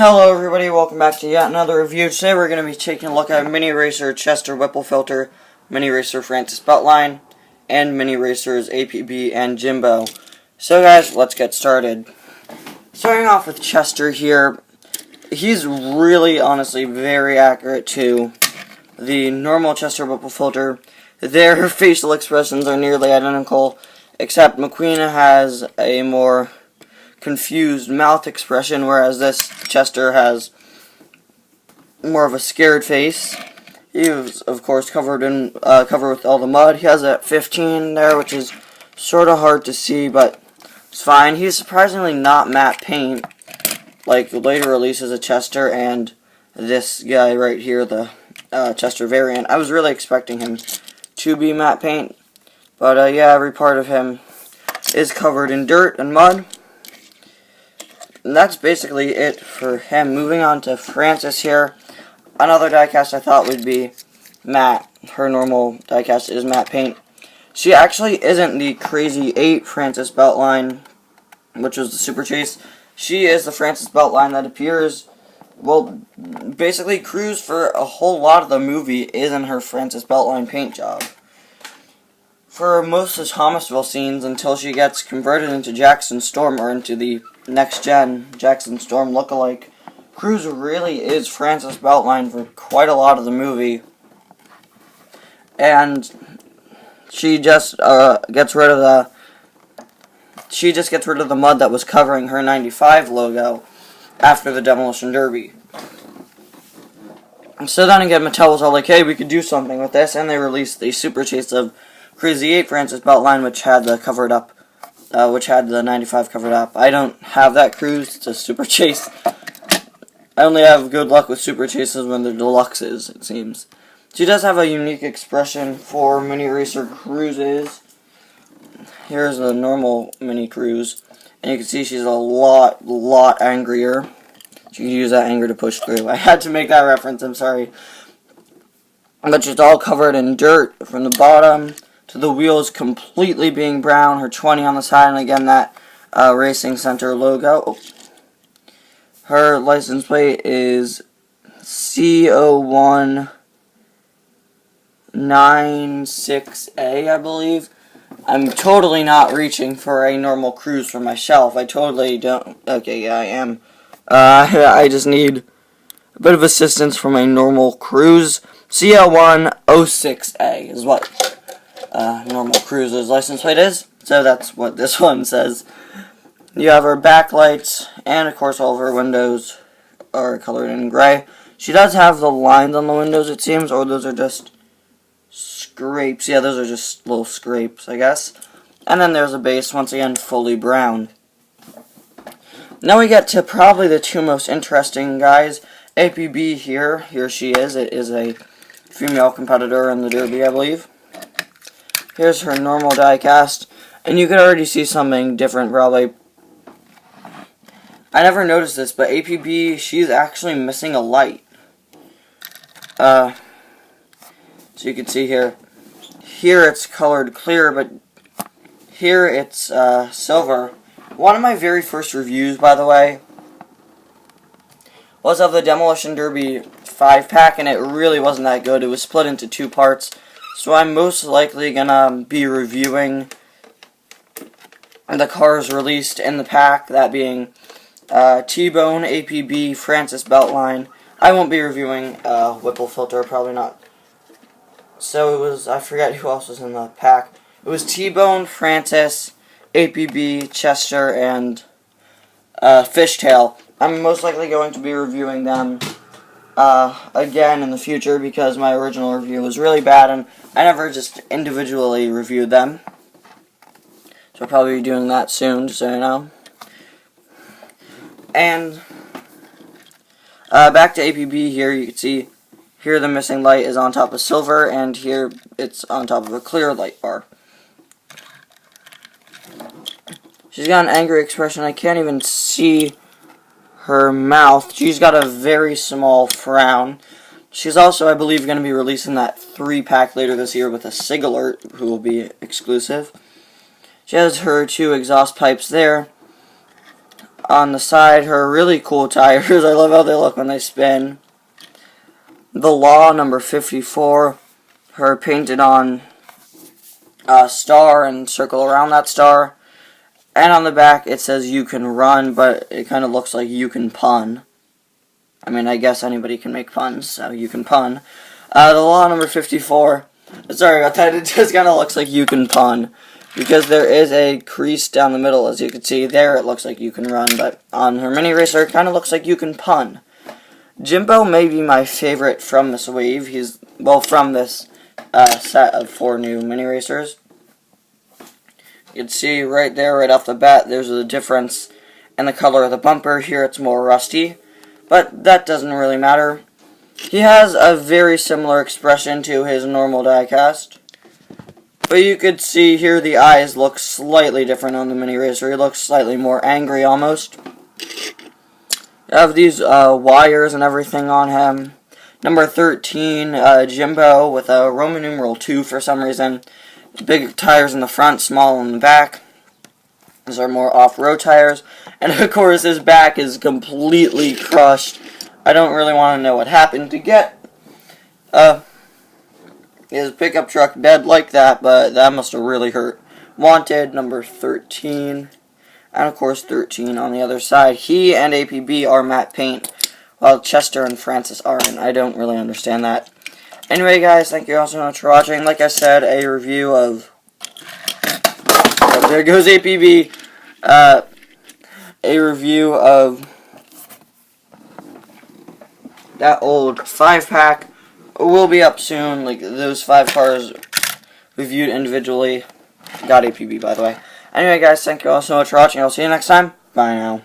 Hello everybody, welcome back to yet another review. Today we're going to be taking a look at Mini Racer Chester Whipplefilter, Mini Racer Francis Beltline, and Mini Racers APB and Jimbo. So guys, let's get started. Starting off with Chester here, he's really, honestly, very accurate to the normal Chester Whipplefilter. Their facial expressions are nearly identical, except McQueen has a more confused mouth expression, whereas this Chester has more of a scared face. He was, of course, covered with all the mud. He has that 15 there, which is sort of hard to see, but it's fine. He's surprisingly not matte paint, like later releases of Chester and this guy right here, the Chester variant. I was really expecting him to be matte paint, but yeah, every part of him is covered in dirt and mud. And that's basically it for him. Moving on to Francis here. Another diecast I thought would be matte. Her normal diecast is matte paint. She actually isn't the Crazy 8 Francis Beltline, which was the Super Chase. She is the Francis Beltline that appears, well, basically Cruz for a whole lot of the movie is in her Francis Beltline paint job. For most of the Thomasville scenes, until she gets converted into Jackson Storm, or into the next-gen Jackson Storm lookalike, Cruz really is Francis Beltline for quite a lot of the movie. And she just gets rid of the mud that was covering her 95 logo after the Demolition Derby. So then again, Mattel was all like, hey, we could do something with this, and they released the Super Chase of Crazy 8 Francis Beltline, which had the 95 covered up. I don't have that Cruz. It's a Super Chase. I only have good luck with Super Chases when they're deluxes, it seems. She does have a unique expression for Mini Racer Cruises. Here's a normal Mini Cruise, and you can see she's a lot angrier. She can use that anger to push through. I had to make that reference, I'm sorry. But she's all covered in dirt from the bottom to the wheels completely being brown, her 20 on the side, and again that Racing Center logo. Oh. Her license plate is C0196A, I believe. I'm totally not reaching for a normal Cruise for myself. I totally don't. Okay, yeah, I am. I just need a bit of assistance from a normal Cruise. CL106A is what normal Cruise's license plate is, so that's what this one says. You have her backlights, and of course all of her windows are colored in gray. She does have the lines on the windows, it seems, or those are just scrapes. Yeah, those are just little scrapes, I guess. And then there's a base, once again, fully brown. Now we get to probably the two most interesting guys. APB here she is. It is a female competitor in the Derby, I believe. Here's her normal diecast, and you can already see something different, probably. I never noticed this, but APB, she's actually missing a light. So you can see here it's colored clear, but here it's silver. One of my very first reviews, by the way, was of the Demolition Derby 5-pack, and it really wasn't that good. It was split into two parts. So I'm most likely gonna be reviewing the cars released in the pack, that being T-Bone, APB, Francis Beltline. I won't be reviewing Whipplefilter, probably not. So it was, I forget who else was in the pack. It was T-Bone, Francis, APB, Chester, and Fishtail. I'm most likely going to be reviewing them again in the future, because my original review was really bad and I never just individually reviewed them. So I'll probably be doing that soon, just so you know. And back to APB here, you can see here the missing light is on top of silver, and here it's on top of a clear light bar. She's got an angry expression. I can't even see her mouth. She's got a very small frown. She's also, I believe, going to be releasing that 3-pack later this year with a Sig Alert, who will be exclusive. She has her 2 exhaust pipes there. On the side, her really cool tires. I love how they look when they spin. The Law number 54, her painted on a star and circle around that star. And on the back it says you can run, but it kind of looks like you can pun. I mean, I guess anybody can make puns, so you can pun. The Law number 54, sorry about that, it just kind of looks like you can pun. Because there is a crease down the middle, as you can see. There it looks like you can run, but on her mini racer it kind of looks like you can pun. Jimbo may be my favorite from this wave. From this set of 4 new mini racers. You can see right there, right off the bat, there's a difference in the color of the bumper. Here it's more rusty, but that doesn't really matter. He has a very similar expression to his normal diecast. But you could see here the eyes look slightly different on the mini racer. He looks slightly more angry almost. You have these wires and everything on him. Number 13, Jimbo with a Roman numeral 2 for some reason. Big tires in the front, small in the back. These are more off-road tires. And of course his back is completely crushed. I don't really want to know what happened to get his pickup truck dead like that, but that must have really hurt. Wanted, number 13. And of course 13 on the other side. He and APB are matte paint, while Chester and Francis aren't. I don't really understand that. Anyway, guys, thank you all so much for watching. Like I said, a review of... Oh, there goes APB. A review of that old 5-pack will be up soon. Like, those 5 cars reviewed individually. Got APB, by the way. Anyway, guys, thank you all so much for watching. I'll see you next time. Bye now.